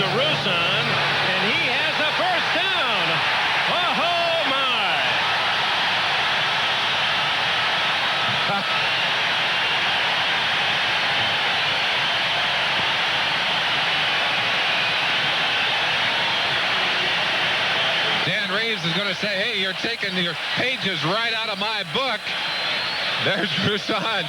to Rusan, and he has a first down. Oh my! Dan Reeves is going to say, hey, you're taking your pages right out of my book. There's Rusan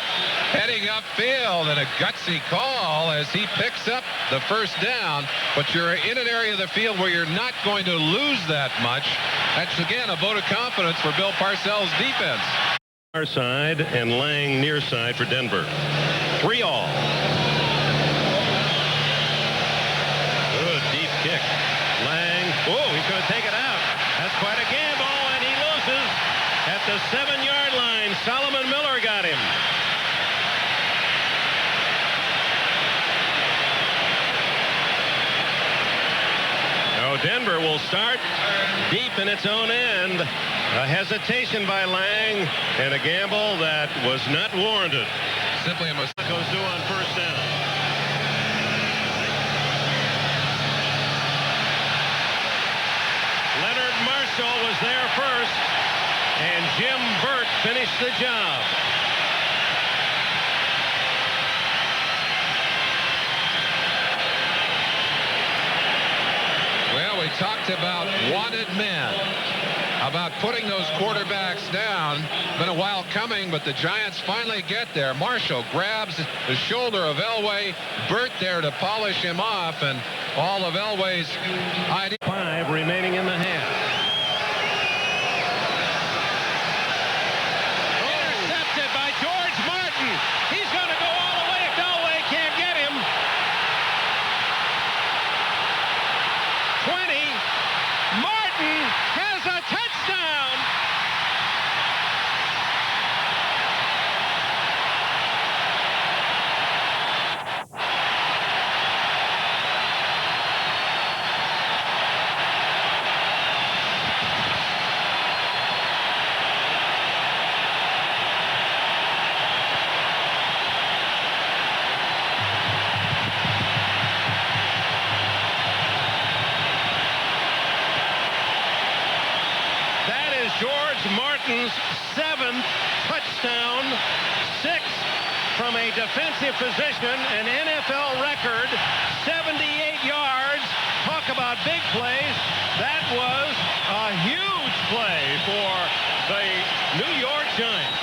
heading upfield, and a gutsy call as he picks up the first down. But you're in an area of the field where you're not going to lose that much. That's, again, a vote of confidence for Bill Parcells' defense. Far side and Lang near side for Denver. 3-all. Good deep kick. Lang. Oh, he's going to take it out. That's quite a gamble, and he loses at the 7-yard line. Solomon Miller got him. Now Denver will start deep in its own end. A hesitation by Lang and a gamble that was not warranted. Simply a mistake. Goes through on first down. Leonard Marshall was there first, and Jim Burt finished the job. Well, we talked about wanted men, about putting those quarterbacks down. Been a while coming, but the Giants finally get there. Marshall grabs the shoulder of Elway. Burt there to polish him off, and all of Elway's idea. 5 remaining in the half. Intercepted by George Martin. He's going to go all the way if Elway can't get him. 20. Martin has a touchdown. George Martin's 7th touchdown, 6 from a defensive position, an NFL record, 78 yards. Talk about big plays. That was a huge play for the New York Giants.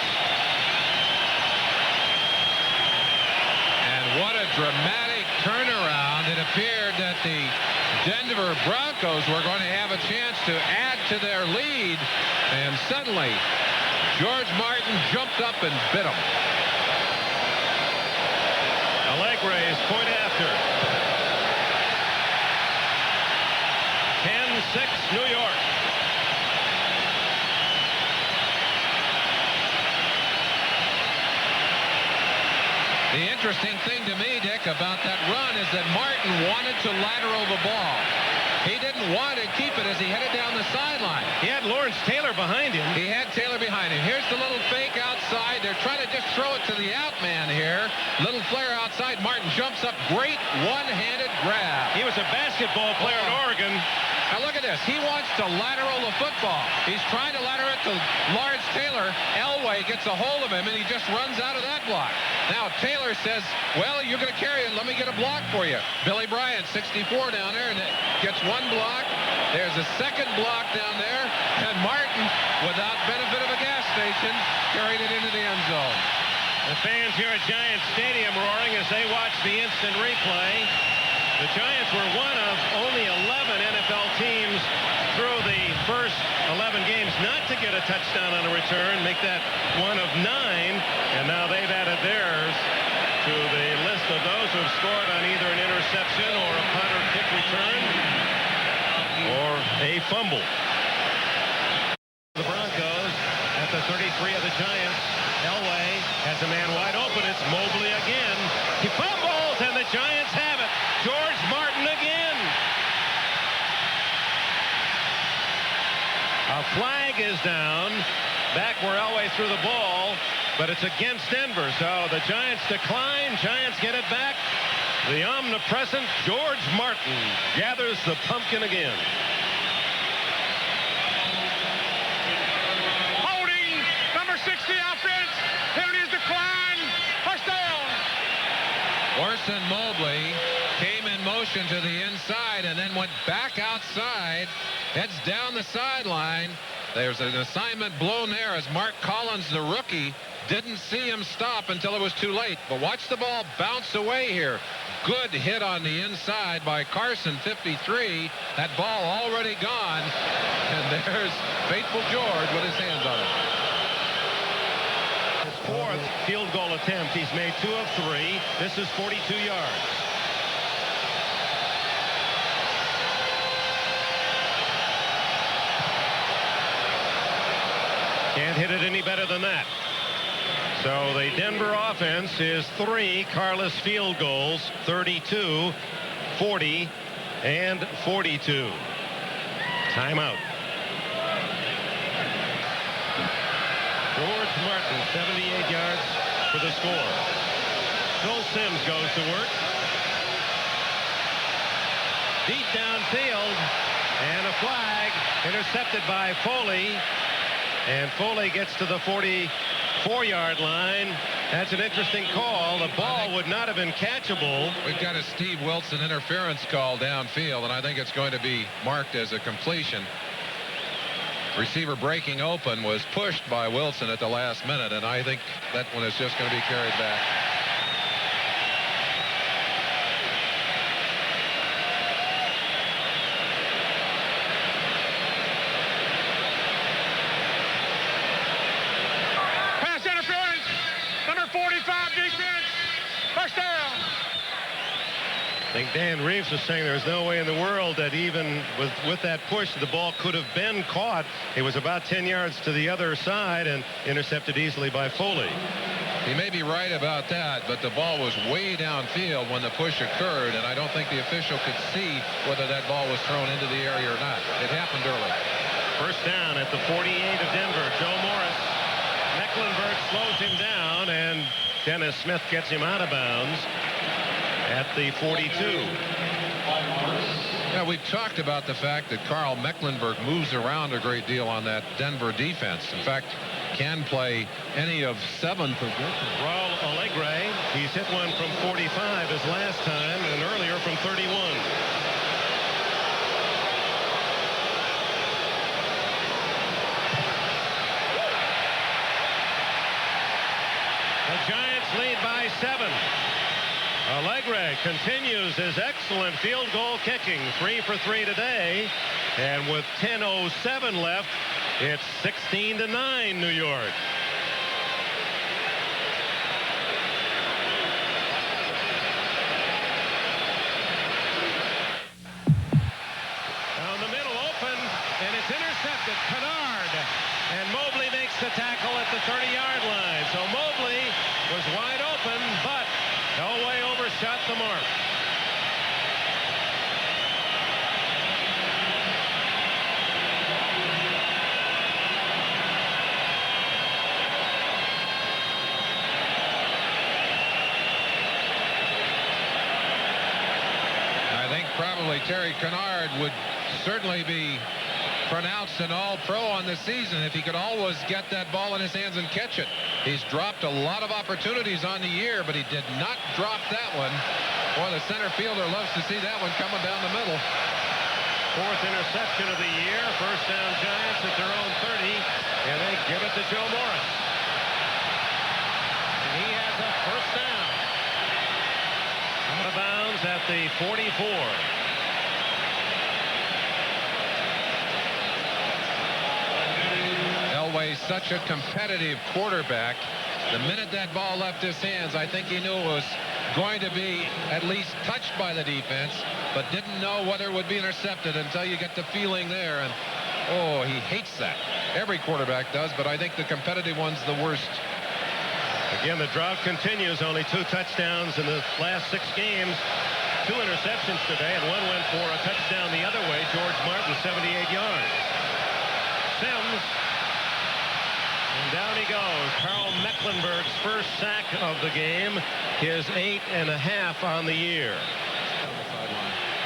And what a dramatic turnaround. It appeared that the Denver Broncos were going to have a chance to add to their lead. And suddenly, George Martin jumped up and bit him. A leg raise, point after. 10-6 New York. The interesting thing to me, Dick, about that run is that Martin wanted to lateral the ball. He didn't want to keep it as he headed down the sideline. He had Lawrence Taylor behind him. He had Taylor behind him. Here's the little fake outside. They're trying to just throw it to the out man here. Little flare outside. Martin jumps up. Great one-handed grab. He was a basketball player in Oregon. Now look at this. He wants to lateral the football. He's trying to lateral it to Lawrence Taylor. Elway gets a hold of him, and he just runs out of that block. Now Taylor says, well, you're going to carry it. Let me get a block for you. Billy Bryant, 64 down there, and gets one block. There's a second block down there. And Martin, without benefit of a gas station, carried it into the end zone. The fans here at Giants Stadium roaring as they watch the instant replay. The Giants were one of only 11 NFL teams through the first 11 games not to get a touchdown on a return, make that one of 9, and now they've added theirs to the list of those who have scored on either an interception or a punt or kick return or a fumble. The Broncos at the 33 of the Giants. Elway has a man wide open. It's Mobley again. He fumbles, and the Giants have it. George Martin again. A flag is down back where Elway threw the ball, but it's against Denver. So the Giants decline. Giants get it back. The omnipresent George Martin gathers the pumpkin again. Holding, number 60 offense. Penalties decline. First down. Orson Mobley came in motion to the inside and then went back outside, heads down the sideline. There's an assignment blown there as Mark Collins, the rookie, didn't see him stop until it was too late. But watch the ball bounce away here. Good hit on the inside by Carson, 53. That ball already gone. And there's faithful George with his hands on it. His fourth field goal attempt. He's made 2 of 3. This is 42 yards. Can't hit it any better than that. So the Denver offense is 3 Carless field goals, 32, 40, and 42. Timeout. George Martin, 78 yards for the score. Phil Simms goes to work. Deep downfield, and a flag intercepted by Foley. And Foley gets to the 44-yard line. That's an interesting call. The ball would not have been catchable. We've got a Steve Wilson interference call downfield, and I think it's going to be marked as a completion. Receiver breaking open was pushed by Wilson at the last minute, and I think that one is just going to be carried back. I think Dan Reeves was saying there's no way in the world that even with that push the ball could have been caught. It was about 10 yards to the other side and intercepted easily by Foley. He may be right about that, but the ball was way downfield when the push occurred, and I don't think the official could see whether that ball was thrown into the area or not. It happened early. First down at the 48 of Denver. Joe Morris. Mecklenburg slows him down, and Dennis Smith gets him out of bounds at the 42. Yeah, we've talked about the fact that Carl Mecklenburg moves around a great deal on that Denver defense. In fact, can play any of 7 positions. Raul Alegre, he's hit one from 45 his last time, and earlier from 31. The Giants lead by 7. Alegre continues his excellent field goal kicking, 3 for 3 today, and with 10:07 left, it's 16-9 New York. Down the middle, open, and it's intercepted. Kennard, and Mobley makes the tackle at the 30-yard line. So Mobley was wide open, but Elway overshot the mark. I think probably Terry Kennard would certainly be pronounced an all-pro on the season if he could always get that ball in his hands and catch it. He's dropped a lot of opportunities on the year, but he did not drop that one. Boy, the center fielder loves to see that one coming down the middle. 4th interception of the year. First down Giants at their own 30, and they give it to Joe Morris. And he has a first down. Out of bounds at the 44. Elway's such a competitive quarterback. The minute that ball left his hands, I think he knew it was going to be at least touched by the defense, but didn't know whether it would be intercepted until you get the feeling there. And oh, he hates that. Every quarterback does, but I think the competitive one's the worst. Again, the drought continues. Only 2 touchdowns in the last 6 games. 2 interceptions today, and one went for a touchdown the other way. George Martin, 78 yards. Simms. And down he goes. Carl Mecklenburg's first sack of the game, his 8.5 on the year.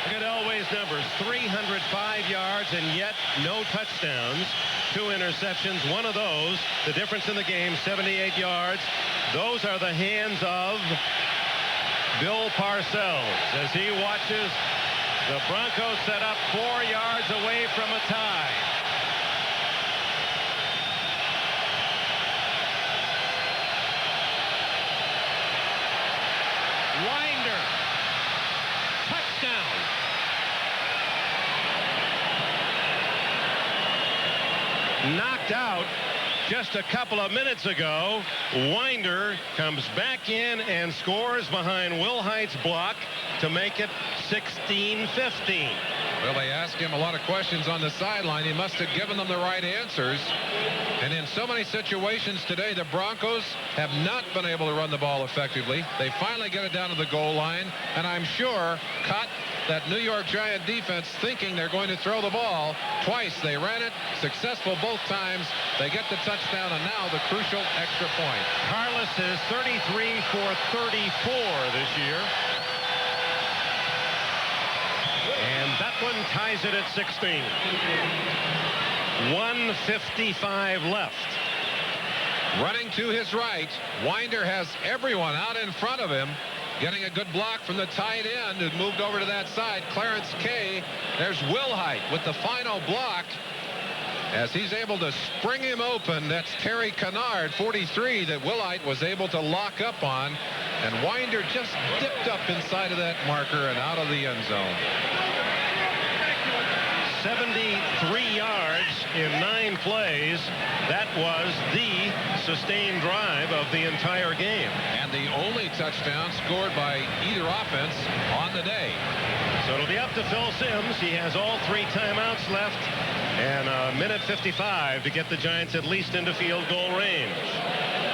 Look at Elway's numbers, 305 yards and yet no touchdowns, 2 interceptions, one of those, the difference in the game, 78 yards. Those are the hands of Bill Parcells as he watches the Broncos set up 4 yards away from a tie. Winder, touchdown. Knocked out just a couple of minutes ago. Winder comes back in and scores behind Will Hite's block to make it 16-15. Well, they asked him a lot of questions on the sideline. He must have given them the right answers. And in so many situations today, the Broncos have not been able to run the ball effectively. They finally get it down to the goal line, and I'm sure caught that New York Giant defense thinking they're going to throw the ball. Twice they ran it, successful both times. They get the touchdown, and now the crucial extra point. Carlos is 33 for 34 this year. And that one ties it at 16. 1:55 left. Running to his right, Winder has everyone out in front of him. Getting a good block from the tight end who moved over to that side, Clarence Kay. There's Will Hite with the final block as he's able to spring him open. That's Terry Kennard, 43, that Will Hite was able to lock up on. And Winder just dipped up inside of that marker and out of the end zone. 73 yards in 9 plays. That was the sustained drive of the entire game. And the only touchdown scored by either offense on the day. So it'll be up to Phil Simms. He has all 3 timeouts left and a minute 55 to get the Giants at least into field goal range.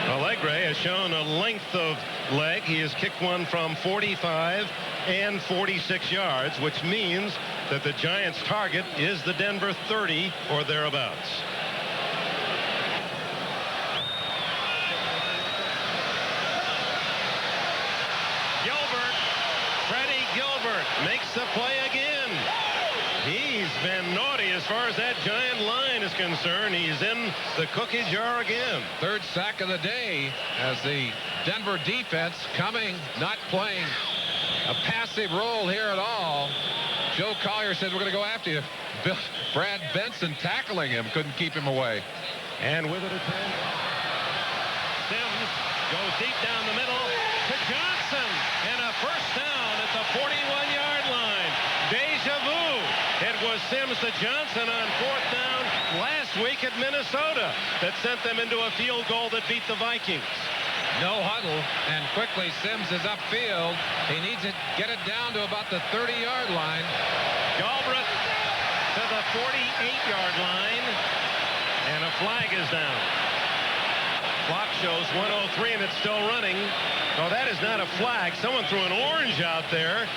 Allegre has shown a length of leg. He has kicked one from 45 and 46 yards, which means that the Giants' target is the Denver 30 or thereabouts. Gilbert, Freddie Gilbert makes the play again. He's been naughty as far as that Giant line is concerned. He's in the cookie jar again. 3rd sack of the day as the Denver defense coming, not playing a passive role here at all. Joe Collier said, we're going to go after you. Brad Benson tackling him, couldn't keep him away. And with it a 10. Simms goes deep down the middle to Johnson, and a first down at the 41-yard line. Deja vu. It was Simms to Johnson on 4th down last week at Minnesota that sent them into a field goal that beat the Vikings. No huddle, and quickly Simms is upfield. He needs to get it down to about the 30-yard line. Galbraith to the 48-yard line, and a flag is down. Clock shows 1:03, and it's still running. Oh, that is not a flag. Someone threw an orange out there.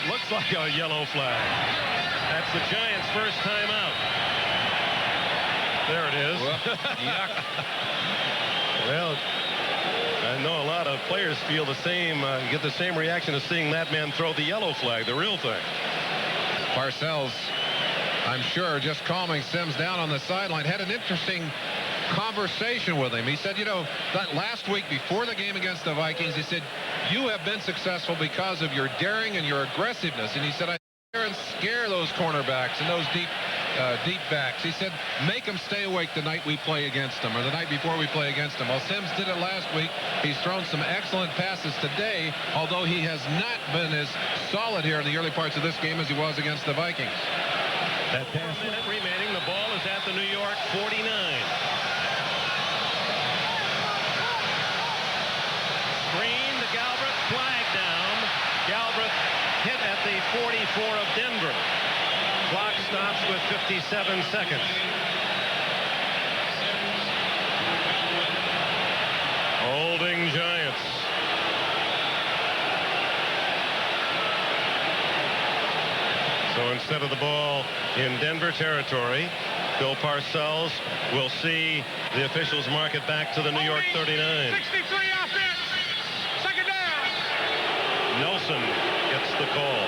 Looks like a yellow flag. That's the Giants' first timeout. There it is. Yuck. Well, I know a lot of players feel the same, get the same reaction as seeing that man throw the yellow flag, the real thing. Parcells, I'm sure, just calming Simms down on the sideline, had an interesting conversation with him. He said, you know, that last week before the game against the Vikings, he said, you have been successful because of your daring and your aggressiveness. And he said, I scare those cornerbacks and those deep backs. He said, make them stay awake the night we play against them, or the night before we play against them. Well, Simms did it last week. He's thrown some excellent passes today, although he has not been as solid here in the early parts of this game as he was against the Vikings. That pass. 1 minute remaining. The ball is at the New York 49. Screen to Galbraith, flag down. Galbraith hit at the 44 of Denver. Clock stops with 57 seconds. Holding Giants. So instead of the ball in Denver territory, Bill Parcells will see the officials mark it back to the New York 39. 63 offense. Second down. Nelson gets the call.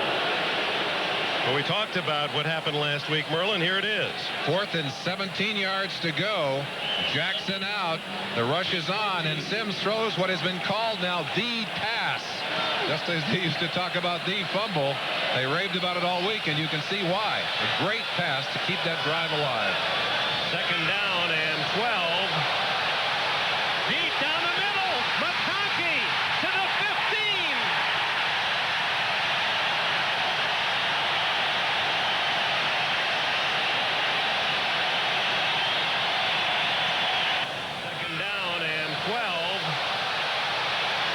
Well, we talked about what happened last week, Merlin. Here it is. 4th and 17 yards to go. Jackson out. The rush is on, and Sims throws what has been called now the pass. Just as they used to talk about the fumble, they raved about it all week, and you can see why. A great pass to keep that drive alive. Second down and 12. Deep down the middle. McConkey to the 15. Second down and 12.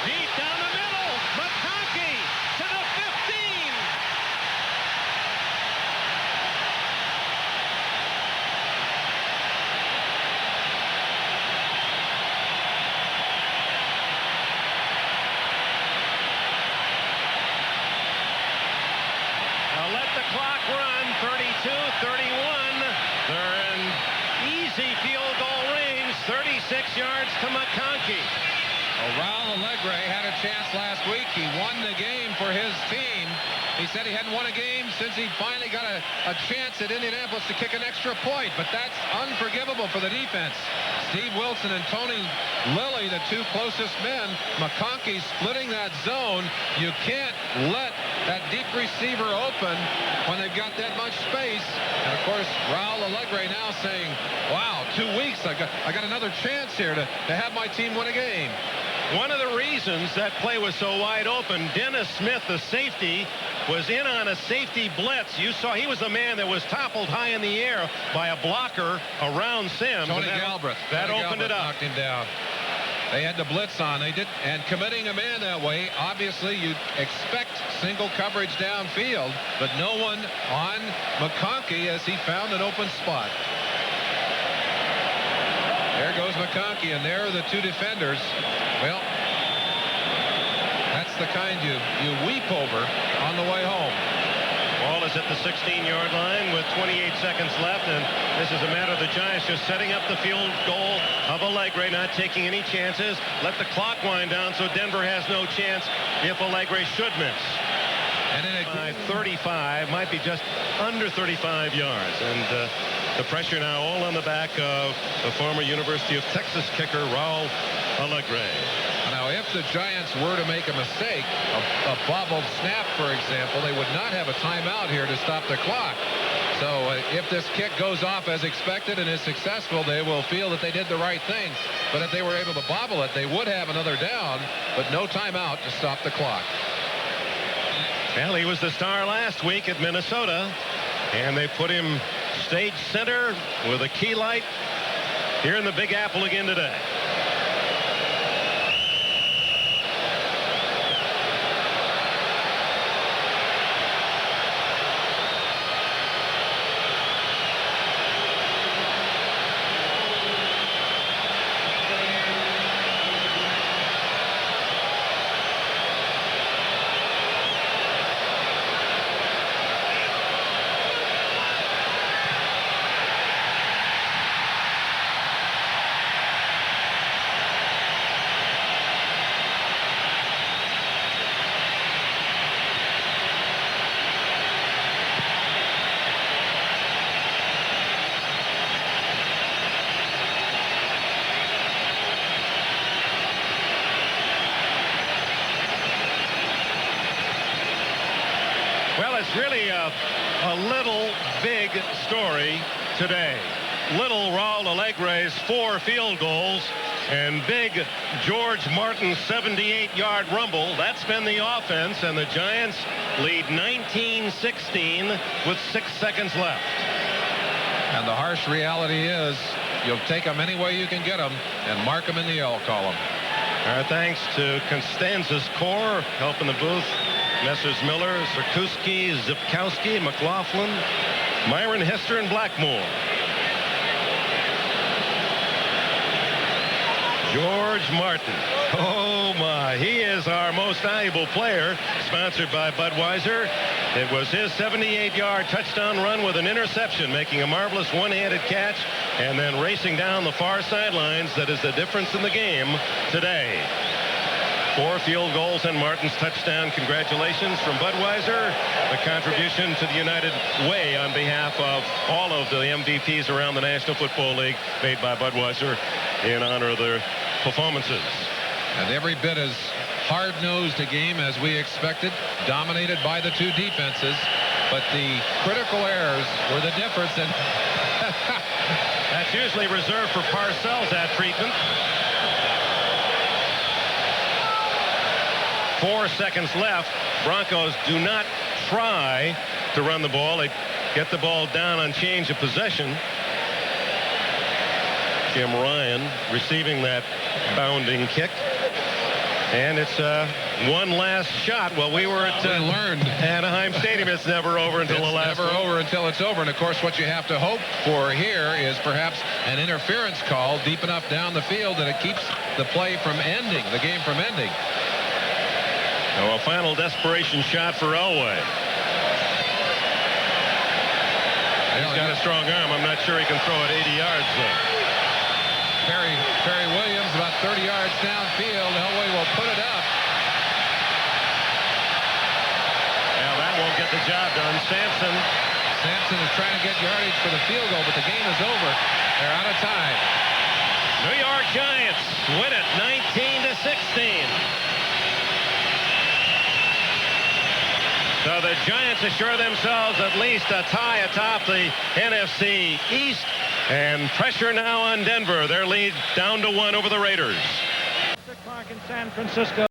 Deep down the middle. McConkey to the 15. Now let the clock run. 32-31. They're in easy field goal range. 36 yards to McConkey. Raul Allegre had a chance last week. He won the game for his team. He said he hadn't won a game since he finally got a chance at Indianapolis to kick an extra point, but that's unforgivable for the defense. Steve Wilson and Tony Lilly, the two closest men. McConkey splitting that zone. You can't let that deep receiver open when they've got that much space. And of course, Raul Allegre now saying, wow, 2 weeks, I got another chance here to have my team win a game. One of the reasons that play was so wide open, Dennis Smith, the safety, was in on a safety blitz. You saw he was the man that was toppled high in the air by a blocker around Sims. Tony Galbraith. That opened it up. Knocked him down. They had the blitz on. They did, and committing a man that way, obviously you'd expect single coverage downfield, but no one on McConkey as he found an open spot. There goes McConkey, and there are the two defenders. Well, that's the kind you weep over on the way home. Ball is at the 16-yard line with 28 seconds left, and this is a matter of the Giants just setting up the field goal of Allegre, not taking any chances. Let the clock wind down so Denver has no chance if Allegre should miss. And then by 35, might be just under 35 yards. And the pressure now all on the back of the former University of Texas kicker, Raul Allegre. Now, if the Giants were to make a mistake, a bobbled snap, for example, they would not have a timeout here to stop the clock. So if this kick goes off as expected and is successful, they will feel that they did the right thing. But if they were able to bobble it, they would have another down, but no timeout to stop the clock. Well, he was the star last week at Minnesota, and they put him stage center with a key light here in the Big Apple again today. It's really a little big story today. Little Raul Allegre's 4 field goals and big George Martin's 78-yard rumble. That's been the offense, and the Giants lead 19-16 with 6 seconds left. And the harsh reality is you'll take them any way you can get them and mark them in the L column. Our thanks to Constanza's Core, help in the booth. Messrs. Miller, Sirkuski, Zipkowski, McLaughlin, Myron Hester, and Blackmore. George Martin. Oh, He is our most valuable player, sponsored by Budweiser. It was his 78-yard touchdown run with an interception, making a marvelous one-handed catch, and then racing down the far sidelines. That is the difference in the game today. 4 field goals and Martin's touchdown. Congratulations from Budweiser. The contribution to the United Way on behalf of all of the MVPs around the National Football League made by Budweiser in honor of their performances. And every bit as hard-nosed a game as we expected, dominated by the 2 defenses, but the critical errors were the difference. And that's usually reserved for Parcells, that treatment. 4 seconds left. Broncos do not try to run the ball. They get the ball down on change of possession. Jim Ryan receiving that bounding kick. And it's one last shot. Well, we were at learned Anaheim Stadium. It's never over until the last. Never over until it's over. And of course, what you have to hope for here is perhaps an interference call deep enough down the field that it keeps the play from ending, the game from ending. So a final desperation shot for Elway. He's got a strong arm. I'm not sure he can throw it 80 yards, though. Perry Williams about 30 yards downfield. Elway will put it up. Well, that won't get the job done. Sampson is trying to get yardage for the field goal, but the game is over. They're out of time. New York Giants win it 19-16. So the Giants assure themselves at least a tie atop the NFC East. And pressure now on Denver. Their lead down to 1 over the Raiders. Park in San Francisco.